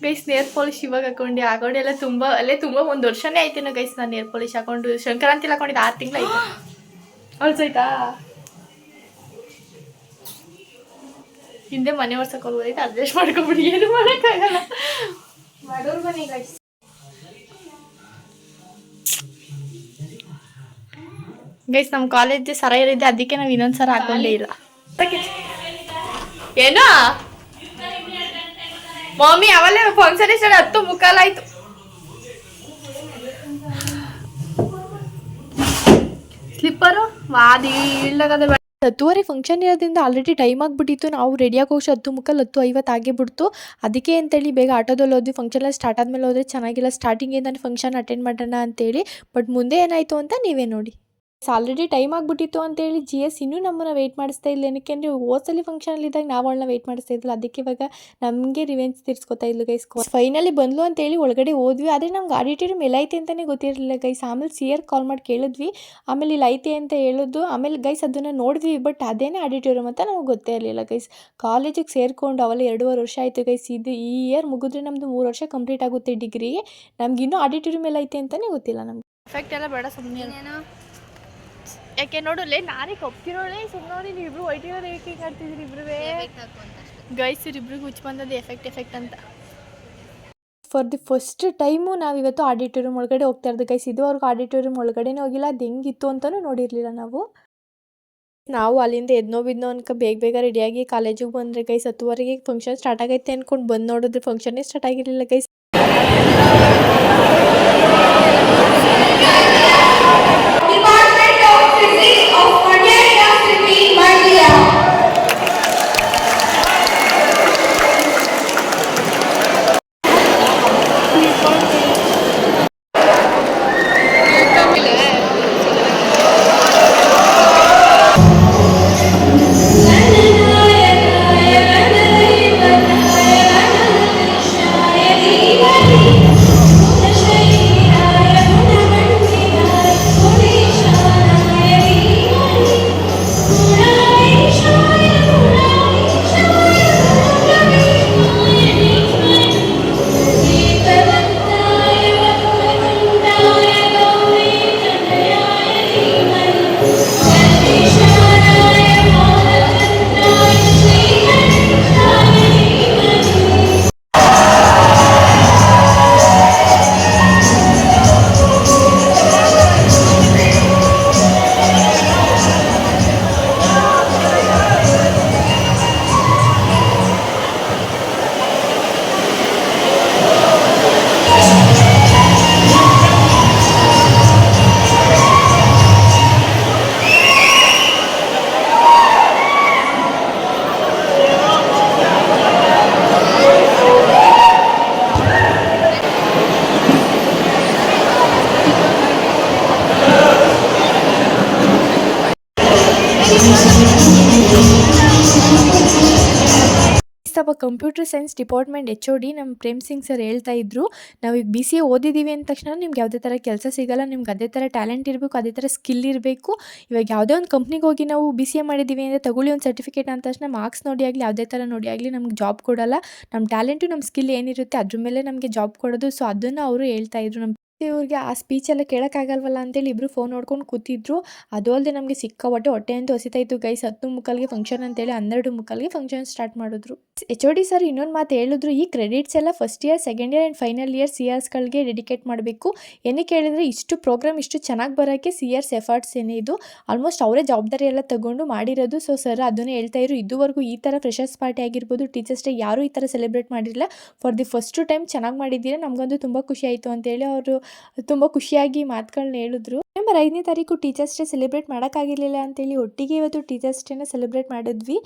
ಗೈಸ್ ನೇರ್ ಪಾಲಿಶ್ ಇವಾಗ ಹಾಕೊಂಡು ಎಲ್ಲ ತುಂಬ ಒಂದು ವರ್ಷನೇ ಆಯ್ತೇನೋ ಗೈಸ್ ನಾನು ನೇರ್ ಪಾಲಿಶ್ ಹಾಕೊಂಡು ಸಂಕ್ರಾಂತಿ ಹಾಕೊಂಡಿದ್ದು 6 ತಿಂಗಳು ಆಯ್ತು ಅಳ್ಸೋಯ್ತಾ ಹಿಂದೆ ಮನೆ ವರ್ಷಕ್ಕೆ ಹೋಗೋದೈತೆ ಅಡ್ಜಸ್ಟ್ ಮಾಡ್ಕೊಬಿಡಿ ಏನು ಮಾಡೋಕ್ಕಾಗಲ್ಲ ಮಾಡೋರು ಬನ್ನಿ ಗೈಸ್ ಗೈಸ್ ನಮ್ಮ ಕಾಲೇಜ್ ಸರ ಇರಿದ್ದೆ ಅದಕ್ಕೆ ನಾವು ಇನ್ನೊಂದು ಸರ ಹಾಕೊಂಡೇ ಇಲ್ಲ ಏನೋ ಮಮ್ಮಿ ಅವಲ್ಲೇ ಫಂಕ್ಷನ್ ಇಷ್ಟ 10:15 ಆಯ್ತು ಸ್ಲಿಪ್ಪರು ವಾದಿ ಇಲ್ಲಾಗದೆ 10:30 ಫಂಕ್ಷನ್ ಇರೋದ್ರಿಂದ ಆಲ್ರೆಡಿ ಟೈಮ್ ಆಗಿಬಿಟ್ಟಿತ್ತು ನಾವು ರೆಡಿಯಾಗಿ ಹೋಗಿ 10:45 10:50 ಆಗೇ ಬಿಡ್ತು ಅದಕ್ಕೆ ಅಂತೇಳಿ ಬೇಗ ಆಟೋದಲ್ಲಿ ಹೋದ್ವಿ ಫಂಕ್ಷನ್ ಎಲ್ಲ ಸ್ಟಾರ್ಟ್ ಆದಮೇಲೆ ಹೋದರೆ ಚೆನ್ನಾಗಿಲ್ಲ ಸ್ಟಾರ್ಟಿಂಗ್ ನಾನು ಫಂಕ್ಷನ್ ಅಟೆಂಡ್ ಮಾಡೋಣ ಅಂತೇಳಿ ಬಟ್ ಮುಂದೆ ಏನಾಯಿತು ಅಂತ ನೀವೇ ನೋಡಿ ಆಲ್ರೆಡಿ ಟೈಮ್ ಆಗಿಬಿಟ್ಟಿತ್ತು ಅಂತೇಳಿ GS ಇನ್ನೂ ನಮ್ಮನ್ನು ವೆಯ್ಟ್ ಮಾಡಿಸ್ತಾ ಇಲ್ಲ. ಏನಕ್ಕೆ ಅಂದರೆ ಹೋದ್ಸಲಿ ಫಂಕ್ಷನಲ್ಲಿದ್ದಾಗ ನಾವು ಅವಳನ್ನ ವೆಯ್ಟ್ ಮಾಡಿಸ್ತಾ ಇದ್ದಿಲ್ಲ, ಅದಕ್ಕೆ ಇವಾಗ ನಮಗೆ ರಿವೆಂಜ್ ತೀರಿಸ್ಕೊತಾ ಇದ್ಲು ಗೈಸ್. ಫೈನಲಿ ಬಂದ್ಲು ಅಂತೇಳಿ ಒಳಗಡೆ ಹೋದ್ವಿ, ಆದರೆ ನಮ್ಗೆ ಆಡಿಟೋರಿಯಂ ಎಲ್ಲ ಐತೆ ಅಂತಲೇ ಗೊತ್ತಿರಲಿಲ್ಲ ಗೈಸ್. ಆಮೇಲೆ CR ಕಾಲ್ ಮಾಡಿ ಕೇಳಿದ್ವಿ, ಆಮೇಲೆ ಇಲ್ಲಿ ಐತೆ ಅಂತ ಹೇಳಿದ್ದು. ಆಮೇಲೆ ಗೈಸ್ ಅದನ್ನು ನೋಡಿದ್ವಿ, ಬಟ್ ಅದೇನೇ ಆಡಿಟೋರಿಯಂ ಅಂತ ನಮ್ಗೆ ಗೊತ್ತೇ ಇರಲಿಲ್ಲ ಗೈಸ್. ಕಾಲೇಜಿಗೆ ಸೇರಿಕೊಂಡು ಅವೆಲ್ಲ 2.5 ವರ್ಷ ಆಯಿತು ಗೈಸ್. ಇದು ಈ ಇಯರ್ ಮುಗಿದ್ರೆ ನಮ್ಮದು 3 ವರ್ಷ ಕಂಪ್ಲೀಟ್ ಆಗುತ್ತೆ ಡಿಗ್ರಿ. ನಮ್ಗೆ ಇನ್ನೂ ಆಡಿಟೋರಿಯಂ ಎಲ್ಲ ಐತೆ ಅಂತಲೇ ಗೊತ್ತಿಲ್ಲ ನಮ್ಗೆ. ಎಫೆಕ್ಟ್ ಎಲ್ಲ ಬೇಡ ಸುಮ್ಮನೆ, ಯಾಕೆ ನೋಡಲೇ ನಾನೇ ಕಪ್ಪಿರೋಳೆ ಸುಮ್ಮನೆ. ನೀವು ಇಬ್ರು ವೈಟ್ ಇರೋದು ಏಕೆ ಆಡ್ತಿದ್ರಿ ಇಬ್ರು ಗೈಸ್? ಇಬ್ರಿಗೂ ಹುಚ್ಚು ಬಂದದ್ದು ಎಫೆಕ್ಟ್ ಅಂತ. ಫಾರ್ ದಿ ಫಸ್ಟ್ ಟೈಮು ನಾವಿವತ್ತು ಆಡಿಟೋರಿಯಂ ಒಳಗಡೆ ಹೋಗ್ತಾ ಇರೋದು ಗೈಸ್. ಇದುವರೆಗೂ ಆಡಿಟೋರಿಯಂ ಒಳಗಡೆನೇ ಹೋಗಿಲ್ಲ, ಅದು ಹೆಂಗಿತ್ತು ಅಂತಲೂ ನೋಡಿರಲಿಲ್ಲ ನಾವು ಅಲ್ಲಿಂದ ಎದ್ನೋ ಬಿದ್ನೋ ಅನ್ಕ ಬೇಗ ರೆಡಿಯಾಗಿ ಕಾಲೇಜಿಗೆ ಬಂದರೆ ಗೈಸ್. 10:30ಗೆ ಫಂಕ್ಷನ್ ಸ್ಟಾರ್ಟ್ ಆಗೈತೆ ಅಂದ್ಕೊಂಡು ಬಂದು ನೋಡಿದ್ರೆ ಫಂಕ್ಷನ್ನೇ ಸ್ಟಾರ್ಟ್ ಆಗಿರಲಿಲ್ಲ guys. Computer science department HOD ನಮ್ಮ ಪ್ರೇಮ್ ಸಿಂಗ್ ಸರ್ ಹೇಳ್ತಾ ಇದ್ರು, ನಾವೀಗ BCA ಓದಿದ್ದೀವಿ ಅಂದ ತಕ್ಷಣ ನಿಮ್ಗೆ ಯಾವುದೇ ಥರ ಕೆಲಸ ಸಿಗಲ್ಲ, ನಿಮ್ಗೆ ಅದೇ ಥರ ಟ್ಯಾಲೆಂಟ್ ಇರಬೇಕು, ಅದೇ ಥರ ಸ್ಕಿಲ್ ಇರಬೇಕು. ಇವಾಗ ಯಾವುದೇ ಒಂದು ಕಂಪ್ನಿಗೆ ಹೋಗಿ ನಾವು BCA ಮಾಡಿದ್ದೀವಿ ಅಂದರೆ ತಗೊಳ್ಳಿ ಒಂದು ಸರ್ಟಿಫಿಕೇಟ್ ಅಂದ ತಕ್ಷಣ ಮಾರ್ಕ್ಸ್ ನೋಡಿ ಆಗಲಿ ಯಾವುದೇ ಥರ ನೋಡಿ ಆಗಲಿ ನಮ್ಗೆ ಜಾಬ್ ಕೊಡೋಲ್ಲ. ನಮ್ಮ ಟ್ಯಾಲೆಂಟು ನಮ್ಮ ಸ್ಕಿಲ್ ಏನಿರುತ್ತೆ ಅದ್ರ ಮೇಲೆ ನಮಗೆ ಜಾಬ್ ಕೊಡೋದು. ಸೊ ಅದನ್ನು ಅವರು ಹೇಳ್ತಾ ಇದ್ರು. ನಮ್ಮ ಇವ್ರಿಗೆ ಆ ಸ್ಪೀಚ್ ಎಲ್ಲ ಕೇಳೋಕ್ಕಾಗಲ್ವಲ್ಲ ಅಂತೇಳಿ ಇಬ್ಬರು ಫೋನ್ ನೋಡ್ಕೊಂಡು ಕೂತಿದ್ರು. ಅದು ಅಲ್ಲದೆ ನಮಗೆ ಹೊಟ್ಟೆ ಅಂತ ಹೊಸಿತಾಯಿತ್ತು ಗೈಸ್. 10:45ಗೆ ಫಂಕ್ಷನ್ ಅಂತೇಳಿ 12:45ಗೆ ಫಂಕ್ಷನ್ ಸ್ಟಾರ್ಟ್ ಮಾಡಿದ್ರು. HOD ಸರ್ ಇನ್ನೊಂದು ಮಾತು ಹೇಳಿದ್ರು, ಈ ಕ್ರೆಡಿಟ್ಸ್ ಎಲ್ಲ first year, second year and final year CRಸ್ಗಳಿಗೆ ಡೆಡಿಕೇಟ್ ಮಾಡಬೇಕು. ಏನಕ್ಕೆ ಹೇಳಿದ್ರೆ ಇಷ್ಟು ಪ್ರೋಗ್ರಾಮ್ ಇಷ್ಟು ಚೆನ್ನಾಗಿ ಬರೋಕ್ಕೆ CRs ಎಫರ್ಟ್ಸ್ ಏನೇ ಇದು ಆಲ್ಮೋಸ್ಟ್ ಅವರೇ ಜವಾಬ್ದಾರಿ ಎಲ್ಲ ತಗೊಂಡು ಮಾಡಿರೋದು. ಸೊ ಸರ್ ಅದನ್ನೇ ಹೇಳ್ತಾ ಇದ್ರು, ಇದುವರೆಗೂ ಈ ಥರ ಫ್ರೆಷರ್ಸ್ ಪಾರ್ಟಿ ಆಗಿರ್ಬೋದು, ಟೀಚರ್ಸ್ ಡೇ ಯಾರೂ ಈ ಥರ ಸೆಲೆಬ್ರೇಟ್ ಮಾಡಿರಲಿಲ್ಲ. ಫಾರ್ ದಿ ಫಸ್ಟ್ ಟೈಮ್ ಚೆನ್ನಾಗಿ ಮಾಡಿದ್ದೀರಾ, ನಮಗಂತೂ ತುಂಬ ಖುಷಿ ಆಯಿತು ಅಂತೇಳಿ ಅವರು ತುಂಬ ಖುಷಿಯಾಗಿ ಮಾತುಗಳನ್ನ ಹೇಳಿದ್ರು. ನವೆಂಬರ್ 5ನೇ ತಾರೀಕು ಟೀಚರ್ಸ್ ಡೇ ಸೆಲೆಬ್ರೇಟ್ ಮಾಡೋಕ್ಕಾಗಿರಲಿಲ್ಲ ಅಂತೇಳಿ ಒಟ್ಟಿಗೆ ಇವತ್ತು ಟೀಚರ್ಸ್ ಡೇನ ಸೆಲೆಬ್ರೇಟ್ ಮಾಡಿದ್ವಿ.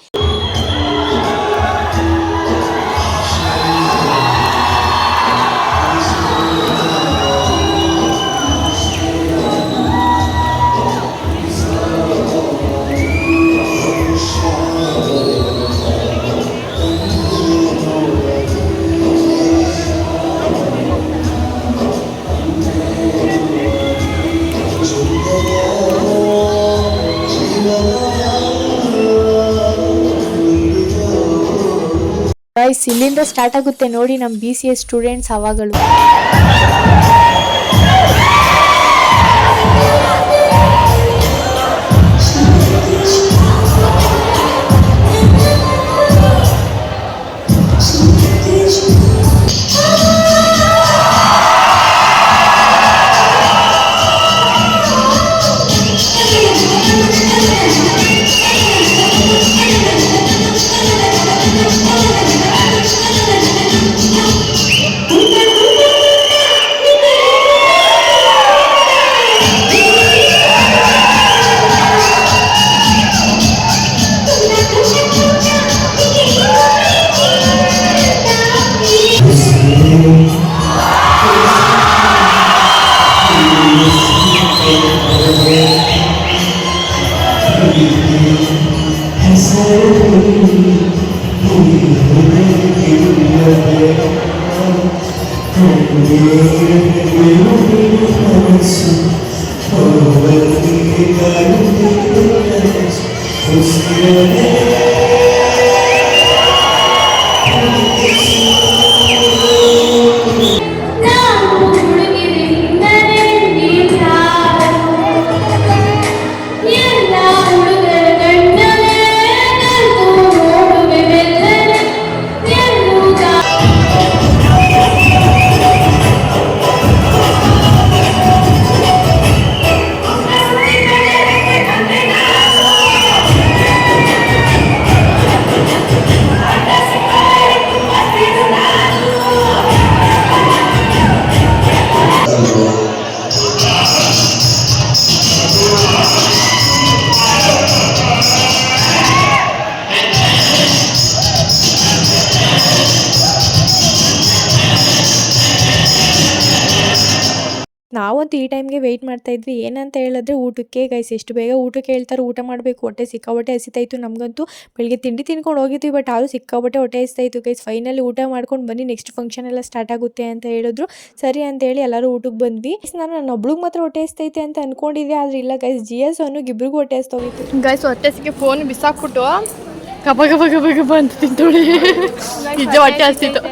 ಗೈಸ್ ಇಲ್ಲಿಂದ ಸ್ಟಾರ್ಟ್ ಆಗುತ್ತೆ ನೋಡಿ ನಮ್ಮ BCA ಸ್ಟೂಡೆಂಟ್ಸ್ ಹವಾಗಳು. ನಾವಂತೂ ಈ ಟೈಮ್ಗೆ ವೆಯ್ಟ್ ಮಾಡ್ತಾ ಇದ್ವಿ. ಏನಂತ ಹೇಳಿದ್ರೆ ಊಟಕ್ಕೆ ಗೈಸ್. ಎಷ್ಟು ಬೇಗ ಊಟಕ್ಕೆ ಹೇಳ್ತಾರೆ, ಊಟ ಮಾಡಬೇಕು. ಹೊಟ್ಟೆ ಸಿಕ್ಕಾಬಟ್ಟೆ ಹಸಿತಾಯಿತ್ತು ನಮಗಂತೂ. ಬೆಳಿಗ್ಗೆ ತಿಂಡಿ ತಿನ್ಕೊಂಡು ಹೋಗಿದ್ವಿ, ಬಟ್ ಆದರೂ ಸಿಕ್ಕಾಬಟ್ಟೆ ಹೊಟ್ಟೆ ಹಸಿತಾಯಿತ್ತು ಗೈಸ್. ಫೈನಲಿ ಊಟ ಮಾಡ್ಕೊಂಡು ಬನ್ನಿ, ನೆಕ್ಸ್ಟ್ ಫಂಕ್ಷನ್ ಎಲ್ಲ ಸ್ಟಾರ್ಟ್ ಆಗುತ್ತೆ ಅಂತ ಹೇಳಿದ್ರು. ಸರಿ ಅಂತೇಳಿ ಎಲ್ಲರೂ ಊಟಕ್ಕೆ ಬಂದ್ವಿ. ನಾನು ಒಬ್ಳಿಗೆ ಮಾತ್ರ ಹೊಟ್ಟೆ ಹಸಿತೈತೆ ಅಂತ ಅನ್ಕೊಂಡಿದ್ದೆ, ಆದರೆ ಇಲ್ಲ ಗೈಸ್, GS ಅವನಿಗೆ ಇಬ್ರಿಗೂ ಹೊಟ್ಟೆ ಹಸಿತೋಗಿತ್ತು ಗೈಸ್. ಹೊಟ್ಟೆಸಿಗೆ ಫೋನ್ ಬಿಸಾಕ್ಬಿಟ್ಟು ಗಬ ಗಬ ಗಬ ಗಬ ಅಂತ ತಿಂತೋಳಿ. ನಿಜ ಹೊಟ್ಟೆ ಹಸ್ತಿತ್ತು.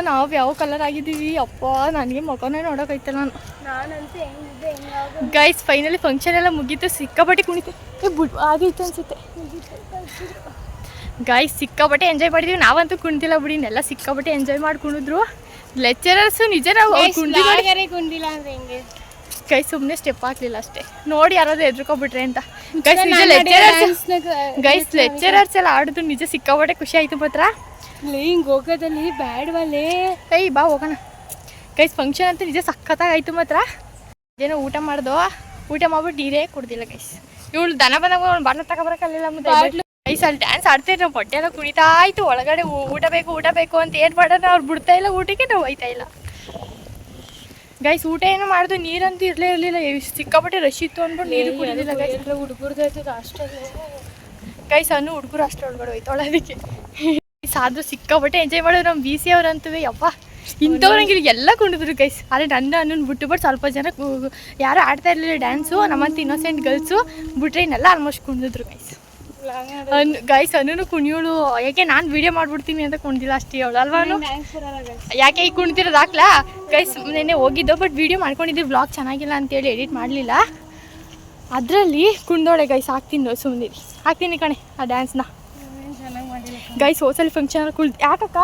ನಾವು ಯಾವ ಕಲರ್ ಆಗಿದ್ದೀವಿ ಅಪ್ಪ, ನನಗೆ ಮುಖನೇ ನೋಡೋಕೈತಲ್ಲ ನಾನು. ಗೈಸ್ ಫೈನಲಿ ಫಂಕ್ಷನ್ ಎಲ್ಲ ಮುಗೀತು, ಸಿಕ್ಕಾಪಟ್ಟೆ ಕುಣಿತು ಆಗಿತ್ತು ಅನ್ಸುತ್ತೆ. ಗೈಸ್ ಸಿಕ್ಕಾಪಟ್ಟೆ ಎಂಜಾಯ್ ಮಾಡಿದ್ವಿ, ನಾವಂತೂ ಕುಣಿತಿಲ್ಲ ಬಿಡಿ, ಎಲ್ಲ ಸಿಕ್ಕಾಪಟ್ಟೆ ಎಂಜಾಯ್ ಮಾಡಿ ಕುಣಿದ್ರು. ಲೆಕ್ಚರರ್ಸು ನಿಜ ನಾವು ಕುಂದಿಲ್ಲ ಅಂದ್ರೆ ಹೆಂಗೆ ಗೈಸ್ ಸುಮ್ಮನೆ ಸ್ಟೆಪ್ ಹಾಕ್ಲಿಲ್ಲ ಅಷ್ಟೇ, ನೋಡಿ ಯಾರಾದ್ರೂ ಎದ್ರುಕೊಬಿಟ್ರೆ ಅಂತ. ಗೈಸ್ ನಿಜ ಲೆಕ್ಚರರ್ಸ್ ಎಲ್ಲ ಆಡಿದ್ರು, ನಿಜ ಸಿಕ್ಕಾಪಟ್ಟೆ ಖುಷಿ ಆಯ್ತು ಮಾತ್ರ. ಹಿಂಗೆ ಹೋಗೋದಲ್ಲಿ ಬ್ಯಾಡ್ವಲ್ಲೇ ಬಾ ಹೋಗೋಣ. ಗೈಸ್ ಫಂಕ್ಷನ್ ಅಂತ ನಿಜ ಸಖತ್ತಾಗಾಯ್ತು ಮಾತ್ರ. ಏನೋ ಊಟ ಮಾಡ್ದೋ, ಊಟ ಮಾಡ್ಬಿಟ್ಟು ನೀರೇ ಕುಡ್ದಿಲ್ಲ ಗೈಸ್. ಇವಳು ದನ ಬಂದಾಗ ಅವ್ನು ಬಾಟ್ಲು ತಗೊಬರಕ್ಕಲ್ಲ ಮತ್ತೆ ಗೈಸ್. ಅಲ್ಲಿ ಡ್ಯಾನ್ಸ್ ಆಡ್ತಿದ್ರು, ನಾವು ಹೊಟ್ಟೆ ಎಲ್ಲ ಕುಣಿತಾ ಆಯ್ತು. ಒಳಗಡೆ ಊಟ ಬೇಕು ಅಂತ ಏನು ಮಾಡೋಣ, ಅವ್ರು ಬಿಡ್ತಾ ಇಲ್ಲ ಊಟಕ್ಕೆ, ನಾವು ಹೋಯ್ತಾ ಇಲ್ಲ ಗೈಸ್. ಊಟ ಏನೋ ಮಾಡಿದ್ರು, ನೀರಂತೂ ಇರಲಿಲ್ಲ, ಸಿಕ್ಕಾಪಟ್ಟೆ ರಶ್ ಇತ್ತು ಅಂದ್ಬಿಟ್ಟು ನೀರು ಕುಡಿದಿಲ್ಲ ಗೈಸ್. ಹುಡುಗರ್ದು ಹಾಸ್ಟೆಲ್ ಗೈಸ್ ಅನ್ನು ಹುಡುಗರು ಅಷ್ಟು ಒಳಗಡೆ ಹೋಯ್ತಾಳೆ ಅದಕ್ಕೆ. ಆದ್ರೂ ಸಿಕ್ಕಾಪಟ್ಟೆ ಎಂಜಾಯ್ ಮಾಡೋದು ನಮ್ಮ BC ಅವ್ರಂತೂ ಯಪ್ಪ, ಇಂಥವ್ರಂಗೆ ಎಲ್ಲ ಕುಣಿದ್ರು ಗೈಸ್. ಆದರೆ ಅನ್ನನ್ನು ಬಿಟ್ಟು ಸ್ವಲ್ಪ ಜನ ಯಾರು ಆಡ್ತಾ ಇರಲಿಲ್ಲ ಡ್ಯಾನ್ಸು, ನಮ್ಮಂತ ಇನ್ನೋಸೆಂಟ್ ಗರ್ಲ್ಸು ಬಿಟ್ರೆ ಇನ್ನೆಲ್ಲ ಆಲ್ಮೋಸ್ಟ್ ಕುಣಿದ್ರು ಗೈಸ್. ಗೈಸ್ ಅನ್ನೂ ಕುಣಿಯೋಳು, ಯಾಕೆ ನಾನು ವೀಡಿಯೋ ಮಾಡ್ಬಿಡ್ತೀನಿ ಅಂತ ಕುಣಿದಿಲ್ಲ ಅಷ್ಟೇ ಅವಳು ಅಲ್ವಾ. ಯಾಕೆ ಈಗ ಕುಣಿತಿರೋದು ಹಾಕ್ಲಾ ಗೈಸ್. ನೆನ್ನೆ ಹೋಗಿದ್ದೋ, ಬಟ್ ವೀಡಿಯೋ ಮಾಡ್ಕೊಂಡಿದ್ವಿ, ವ್ಲಾಗ್ ಚೆನ್ನಾಗಿಲ್ಲ ಅಂತೇಳಿ ಎಡಿಟ್ ಮಾಡಲಿಲ್ಲ. ಅದರಲ್ಲಿ ಕುಣ್ದೋಳೆ ಗೈಸ್. ಹಾಕ್ತೀನಿ ಕಣೆ ಆ ಡ್ಯಾನ್ಸ್ನ ಗೈಸ್. ಹೋಸಲಿ ಫಂಕ್ಷನಲ್ಲಿ ಯಾಕಕ್ಕ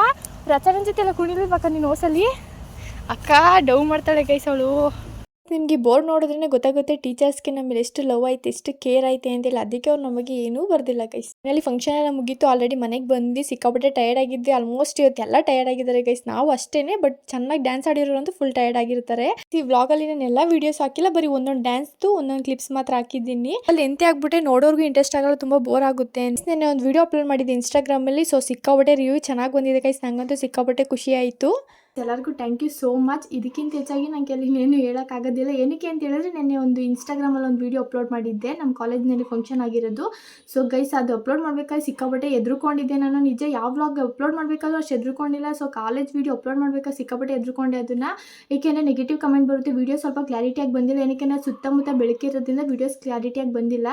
ರಚನೆ ಜೊತೆ ಎಲ್ಲ ಕುಣಿಲಿಲ್ವಕ್ಕ ನೀನು ಹೋಸಲಿ? ಅಕ್ಕ ಡೌ ಮಾಡ್ತಾಳೆ ಗೈಸ್ ಅವಳು. ನಿಮಗೆ ಬೋರ್ಡ್ ನೋಡಿದ್ರೆ ಗೊತ್ತಾಗುತ್ತೆ ಟೀಚರ್ಸ್ಗೆ ನಮಗೆ ಎಷ್ಟು ಲವ್ ಐತೆ, ಎಷ್ಟು ಕೇರ್ ಐತೆ ಅಂತೇಳಿ. ಅದಕ್ಕೆ ಅವ್ರು ನಮಗೆ ಏನೂ ಬರ್ದಿಲ್ಲ ಗೈಸ್. ಅಲ್ಲಿ ಫಂಕ್ಷನ್ ಎಲ್ಲ ಮುಗೀತು, ಆಲ್ರೆಡಿ ಮನೆಗೆ ಬಂದು ಸಿಕ್ಕಾಪಟ್ಟೆ ಟಯರ್ಡ್ ಆಗಿದ್ದೆ. ಆಲ್ಮೋಸ್ಟ್ ಇವತ್ತೆಲ್ಲ ಟಯರ್ಡ್ ಆಗಿದ್ದಾರೆ ಗೈಸ್, ನಾವು ಅಷ್ಟೇನೆ. ಬಟ್ ಚೆನ್ನಾಗಿ ಡ್ಯಾನ್ಸ್ ಆಡಿರೋರಂತೂ ಫುಲ್ ಟಯರ್ಡ್ ಆಗಿರ್ತಾರೆ. ಈ ವ್ಲಾಗಲ್ಲಿ ನಾನು ಎಲ್ಲ ವೀಡಿಯೋಸ್ ಹಾಕಿಲ್ಲ, ಬರೀ ಒಂದೊಂದು ಡ್ಯಾನ್ಸ್ದು ಒಂದೊಂದು ಕ್ಲಿಪ್ಸ್ ಮಾತ್ರ ಹಾಕಿದ್ದೀನಿ. ಅಲ್ಲಿ ಎಂತೆ ಆಗ್ಬಿಟ್ಟೆ ನೋಡೋರ್ಗೂ ಇಂಟ್ರೆಸ್ಟ್ ಆಗಲ್ಲ, ತುಂಬ ಬೋರ್ ಆಗುತ್ತೆ. ನಾನು ಒಂದು ವೀಡಿಯೋ ಅಪ್ಲೋಡ್ ಮಾಡಿದ್ದೆ ಇನ್ಸ್ಟಾಗ್ರಾಮಲ್ಲಿ. ಸೊ ಸಿಕ್ಕಾಪಟ್ಟೆ ರಿವ್ಯೂ ಚೆನ್ನಾಗಿ ಬಂದಿದೆ ಗೈಸ್, ನಂಗಂತೂ ಸಿಕ್ಕಾಪಟ್ಟೆ ಖುಷಿ ಆಯಿತು. ಎಲ್ಲರಿಗೂ ಥ್ಯಾಂಕ್ ಯು ಸೋ ಮಚ್. ಇದಕ್ಕಿಂತ ಹೆಚ್ಚಾಗಿ ನನಗೆ ಅಲ್ಲಿ ಏನು ಹೇಳೋಕ್ಕಾಗೋದಿಲ್ಲ. ಏನಕ್ಕೆ ಅಂತ ಹೇಳಿದ್ರೆ ನೆನ್ನೆ ಒಂದು ಇನ್ಸ್ಟಾಗ್ರಾಮಲ್ಲಿ ಒಂದು ವೀಡಿಯೋ ಅಪ್ಲೋಡ್ ಮಾಡಿದ್ದೆ, ನಮ್ಮ ಕಾಲೇಜ್ನಲ್ಲಿ ಫಂಕ್ಷನ್ ಆಗಿರೋದು. ಸೊ ಗೈಸ್ ಅದು ಅಪ್ಲೋಡ್ ಮಾಡಬೇಕಾದ್ರೆ ಸಿಕ್ಕಾಪಟ್ಟೆ ಎದ್ರುಕೊಂಡಿದ್ದೆ ನಾನು. ನಿಜ ಯಾವ ವ್ಲಾಗ್ ಅಪ್ಲೋಡ್ ಮಾಡಬೇಕಾದ್ರೂ ಅಷ್ಟು ಎದ್ರುಕೊಂಡಿಲ್ಲ. ಸೊ ಕಾಲೇಜ್ ವೀಡಿಯೋ ಅಪ್ಲೋಡ್ ಮಾಡಬೇಕಾದ್ರೆ ಸಿಕ್ಕಾಪಟ್ಟೆ ಎದ್ರುಕೊಂಡೆ ಅದನ್ನು. ಏಕೆಂದರೆ ನೆಗೆಟಿವ್ ಕಮೆಂಟ್ ಬರುತ್ತೆ, ವೀಡಿಯೋ ಸ್ವಲ್ಪ ಕ್ಲಾರಿಟಿಯಾಗಿ ಬಂದಿಲ್ಲ. ಏನಕ್ಕೆ ಸುತ್ತಮುತ್ತ ಬೆಳಕಿರೋದ್ರಿಂದ ವೀಡಿಯೋಸ್ ಕ್ಲಾರಿಟಿಯಾಗಿ ಬಂದಿಲ್ಲ.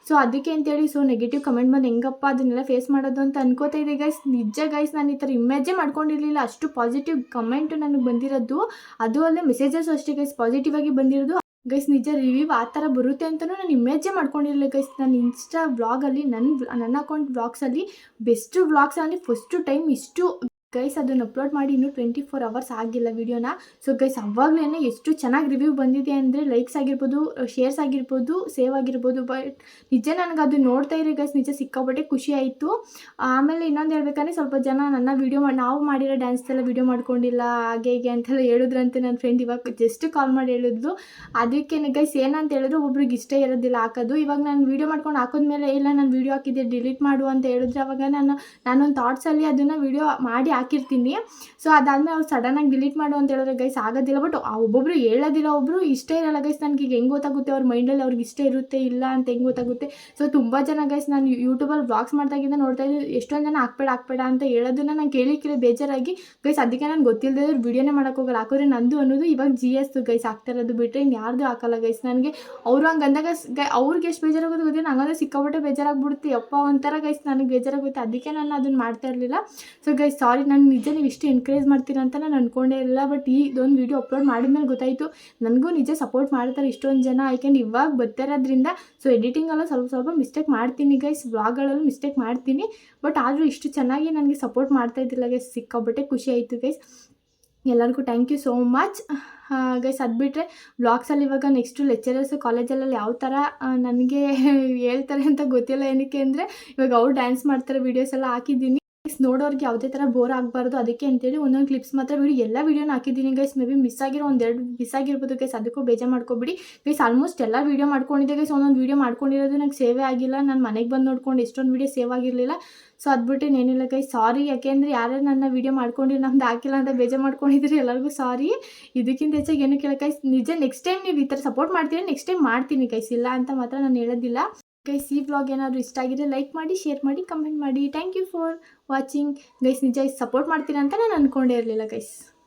ಸೊ ಅದಕ್ಕೆ ಅಂತೇಳಿ ನೆಗೆಟಿವ್ ಕಮೆಂಟ್ ಬಂದು ಹೆಂಗಪ್ಪ ಅದನ್ನೆಲ್ಲ ಫೇಸ್ ಮಾಡೋದು ಅಂತ ಅನ್ಕೋತಾ ಇದೆ ಗೈಸ್. ನಿಜ ಗೈಸ್, ನಾನು ಈ ಥರ ಇಮೇಜೇ ಮಾಡ್ಕೊಂಡಿರಲಿಲ್ಲ, ಅಷ್ಟು ಪಾಸಿಟಿವ್ ಕಮೆಂಟು ನನಗೆ ಬಂದಿರೋದು. ಅದು ಅಲ್ಲದೆ ಮೆಸೇಜಸ್ ಅಷ್ಟೇ ಗೈಸ್ ಪಾಸಿಟಿವ್ ಆಗಿ ಬಂದಿರೋದು. ಗೈಸ್ ನಿಜ ರಿವ್ಯೂ ಆ ಥರ ಬರುತ್ತೆ ಅಂತಲೂ ನಾನು ಇಮೇಜೇ ಮಾಡ್ಕೊಂಡಿರಲಿಲ್ಲ ಗೈಸ್. ನಾನು ಇನ್ಸ್ಟಾ ವ್ಲಾಗಲ್ಲಿ ನನ್ನ ಅಕೌಂಟ್ ವ್ಲಾಗ್ಸಲ್ಲಿ ಬೆಸ್ಟ್ ವ್ಲಾಗ್ಸ್ ಅಂದರೆ ಫಸ್ಟು ಟೈಮ್ ಇಷ್ಟು ಗೈಸ್ ಅದನ್ನು ಅಪ್ಲೋಡ್ ಮಾಡಿ ಇನ್ನೂ 24 ಅವರ್ಸ್ ಆಗಿಲ್ಲ ವೀಡಿಯೋನ. ಸೊ ಗೈಸ್ ಅವಾಗಲೇ ಎಷ್ಟು ಚೆನ್ನಾಗಿ ರಿವ್ಯೂ ಬಂದಿದೆ ಅಂದರೆ ಲೈಕ್ಸ್ ಆಗಿರ್ಬೋದು, ಶೇರ್ಸ್ ಆಗಿರ್ಬೋದು, ಸೇವ್ ಆಗಿರ್ಬೋದು. ಬಟ್ ನಿಜ ನನಗೆ ಅದು ನೋಡ್ತಾ ಇರಿ ಗೈಸ್ ನಿಜ ಸಿಕ್ಕಾಪಟ್ಟೆ ಖುಷಿ ಆಯಿತು. ಆಮೇಲೆ ಇನ್ನೊಂದು ಹೇಳ್ಬೇಕಂದ್ರೆ ಸ್ವಲ್ಪ ಜನ ನನ್ನ ವೀಡಿಯೋ ನಾವು ಮಾಡಿರೋ ಡ್ಯಾನ್ಸ್ದೆಲ್ಲ ವೀಡಿಯೋ ಮಾಡ್ಕೊಂಡಿಲ್ಲ ಹಾಗೆ ಹೀಗೆ ಅಂತೆಲ್ಲ ಹೇಳಿದ್ರಂತೆ. ನನ್ನ ಫ್ರೆಂಡ್ ಇವಾಗ ಜಸ್ಟ್ ಕಾಲ್ ಮಾಡಿ ಹೇಳಿದ್ಲು. ಅದಕ್ಕೆ ಗೈಸ್ ಏನಂತ ಹೇಳಿದ್ರು ಒಬ್ರಿಗೆ ಇಷ್ಟ ಇರೋದಿಲ್ಲ ಹಾಕೋದು. ಇವಾಗ ನಾನು ವೀಡಿಯೋ ಮಾಡ್ಕೊಂಡು ಹಾಕಿದ್ಮೇಲೆ ಇಲ್ಲ ನಾನು ವೀಡಿಯೋ ಹಾಕಿದ್ದೆ ಡಿಲೀಟ್ ಮಾಡು ಅಂತ ಹೇಳಿದ್ರೆ ಅವಾಗ ನಾನೊಂದು ಥಾಟ್ಸಲ್ಲಿ ಅದನ್ನು ವೀಡಿಯೋ ಮಾಡಿ ಹಾಕಿರ್ತೀನಿ. ಸೊ ಅದಾದಮೇಲೆ ಅವ್ರು ಸಡನ್ನಾಗಿ ಡಿಲೀಟ್ ಮಾಡು ಅಂತ ಹೇಳಿದ್ರೆ ಗೈಸ್ ಆಗೋದಿಲ್ಲ. ಬಟ್ ಒಬ್ಬೊಬ್ರು ಹೇಳೋದಿಲ್ಲ, ಒಬ್ಬರು ಇಷ್ಟ ಇರಲ್ಲ ಗೈಸ್. ನನಗೆ ಈಗ ಹೆಂಗೆ ಗೊತ್ತಾಗುತ್ತೆ ಅವ್ರ ಮೈಂಡಲ್ಲಿ ಅವ್ರಿಗೆ ಇಷ್ಟ ಇರುತ್ತೆ ಇಲ್ಲ ಅಂತ ಹೆಂಗೆ ಗೊತ್ತಾಗುತ್ತೆ. ಸೊ ತುಂಬ ಜನ ಗೈಸ್ ನಾನು ಯೂಟ್ಯೂಬಲ್ಲಿ ವ್ಲಾಗ್ಸ್ ಮಾಡ್ದಾಗಿಂದ ನೋಡ್ತಾ ಇದ್ದೀನಿ ಎಷ್ಟೊಂದು ಜನ ಹಾಕ್ಬೇಡ ಅಂತ ಹೇಳೋದನ್ನ ನಾನು ಕೇಳಿ ಬೇಜಾರಾಗಿ ಗೈಸ್ ಅದಕ್ಕೆ ನಾನು ಗೊತ್ತಿಲ್ಲದೆ ವೀಡಿಯೋನೇ ಮಾಡೋಕ್ಕೋಗಲ್ಲ. ಹಾಕೋದ್ರೆ ನಂದು ಅನ್ನೋದು ಇವಾಗ GS ಗೈಸ್ ಆಗ್ತಾ ಇರೋದು ಬಿಟ್ಟರೆ ಇನ್ನು ಯಾರ್ದು ಹಾಕಲ್ಲ ಗೈಸ್. ನನಗೆ ಅವರು ಹಂಗೆ ಅಂದಾಗ ಅವ್ರಿಗೆ ಎಷ್ಟು ಬೇಜಾರಾಗೋದು ಗೊತ್ತಿಲ್ಲ, ನಂಗಂದ್ರೆ ಸಿಕ್ಕಾಪಟ್ಟೆ ಬೇಜಾರಾಗ್ಬಿಡುತ್ತೆ. ಅಪ್ಪ ಒಂಥರ ಗೈಸ್ ನನಗೆ ಬೇಜಾರಾಗುತ್ತೆ. ಅದಕ್ಕೆ ನಾನು ಅದನ್ನು ಮಾಡ್ತಾ ಇರಲಿಲ್ಲ. ಸೊ ಗೈಸ್ ಸಾರಿ, ನಾನು ನಿಜ ನೀವು ಇಷ್ಟು ಎನ್ಕರೇಜ್ ಮಾಡ್ತೀರಾ ಅಂತ ನಾನು ಅಂದ್ಕೊಂಡೇ ಇಲ್ಲ. ಬಟ್ ಇದೊಂದು ವೀಡಿಯೋ ಅಪ್ಲೋಡ್ ಮಾಡಿದ್ಮೇಲೆ ಗೊತ್ತಾಯಿತು ನನಗೂ ನಿಜ ಸಪೋರ್ಟ್ ಮಾಡ್ತಾರೆ ಇಷ್ಟೊಂದು ಜನ. ಯಾಕೆಂದ್ರೆ ಇವಾಗ ಬರ್ತಿರೋದ್ರಿಂದ ಸೊ ಎಡಿಟಿಂಗಲ್ಲೂ ಸ್ವಲ್ಪ ಮಿಸ್ಟೇಕ್ ಮಾಡ್ತೀನಿ ಗೈಸ್, ವ್ಲಾಗ್ಗಳಲ್ಲೂ ಮಿಸ್ಟೇಕ್ ಮಾಡ್ತೀನಿ. ಬಟ್ ಆದರೂ ಇಷ್ಟು ಚೆನ್ನಾಗಿ ನನಗೆ ಸಪೋರ್ಟ್ ಮಾಡ್ತಾ ಇದ್ದಿಲ್ಲ ಗೈಸ್, ಸಿಕ್ಕಾಪಟ್ಟೆ ಖುಷಿ ಆಯಿತು ಗೈಸ್. ಎಲ್ಲರಿಗೂ thank you so much guys. ಅದು ಬಿಟ್ಟರೆ ವ್ಲಾಗ್ಸಲ್ಲಿ ಇವಾಗ ನೆಕ್ಸ್ಟು ಲೆಕ್ಚರರ್ಸು ಕಾಲೇಜಲ್ಲಿ ಯಾವ ಥರ ನನಗೆ ಹೇಳ್ತಾರೆ ಅಂತ ಗೊತ್ತಿಲ್ಲ. ಏನಕ್ಕೆ ಅಂದರೆ ಇವಾಗ ಅವ್ರು ಡ್ಯಾನ್ಸ್ ಮಾಡ್ತಾರೆ ವೀಡಿಯೋಸ್ ಎಲ್ಲ ಹಾಕಿದ್ದೀನಿ. ನೋಡೋರಿಗೆ ಯಾವುದೇ ಥರ ಬೋರ್ ಆಗಬಾರ್ದು ಅದಕ್ಕೆ ಅಂತೇಳಿ ಒಂದೊಂದು ಕ್ಲಿಪ್ಸ್ ಮಾತ್ರ ಎಲ್ಲ ವೀಡಿಯೋನ ಹಾಕಿದ್ದೀನಿ ಗೈಸ್. ಮೇ ಬಿ ಮಿಸ್ ಆಗಿರೋ ಒಂದೆರಡು ಮಿಸ್ ಆಗಿರ್ಬೋದು ಗೈಸ್, ಅದಕ್ಕೂ ಬೇಜಾರು ಮಾಡ್ಕೊಬಿಡಿ ಗೈಸ್. ಆಲ್ಮೋಸ್ಟ್ ಎಲ್ಲ ವೀಡಿಯೋ ಮಾಡ್ಕೊಂಡಿದ್ದೆ ಗೈಸ್. ಒಂದೊಂದು ವೀಡಿಯೋ ಮಾಡ್ಕೊಂಡಿರೋದು ನಂಗೆ ಸೇವೇ ಆಗಿಲ್ಲ. ನಾನು ಮನೆಗೆ ಬಂದು ನೋಡ್ಕೊಂಡು ಎಷ್ಟೊಂದು ವೀಡಿಯೋ ಸೇವ್ ಆಗಿರಲಿಲ್ಲ. ಸೊ ಅದು ಬಿಟ್ಟು ಏನಿಲ್ಲ ಗೈಸ್ ಸಾರಿ. ಯಾಕೆಂದರೆ ಯಾರ್ಯಾರು ನನ್ನ ವೀಡಿಯೋ ಮಾಡ್ಕೊಂಡಿರೋ ನಮ್ದು ಹಾಕಿಲ್ಲ ಅಂತ ಬೇಜಾರು ಮಾಡ್ಕೊಂಡಿದ್ರೆ ಎಲ್ಲರಿಗೂ ಸಾರಿ. ಇದಕ್ಕಿಂತ ಹೆಚ್ಚಾಗಿ ಏನು ಕೇಳೋ ಗೈಸ್, ನಿಜ ನೆಕ್ಸ್ಟ್ ಟೈಮ್ ನೀವು ಈ ಥರ ಸಪೋರ್ಟ್ ಮಾಡ್ತೀರಿ ನೆಕ್ಸ್ಟ್ ಟೈಮ್ ಮಾಡ್ತೀನಿ ಗೈಸ್, ಇಲ್ಲ ಅಂತ ಮಾತ್ರ ನಾನು ಹೇಳೋದಿಲ್ಲ ಗೈಸ್. ಈ ವ್ಲಾಗ್ ಏನಾದರೂ ಇಷ್ಟ ಆಗಿದ್ರೆ ಲೈಕ್ ಮಾಡಿ, ಶೇರ್ ಮಾಡಿ, ಕಮೆಂಟ್ ಮಾಡಿ. Thank you for watching guys. ನಿಜ ಸಪೋರ್ಟ್ ಮಾಡ್ತೀರಾ ಅಂತ ನಾನು ಅಂದ್ಕೊಂಡೇ ಇರಲಿಲ್ಲ ಗೈಸ್.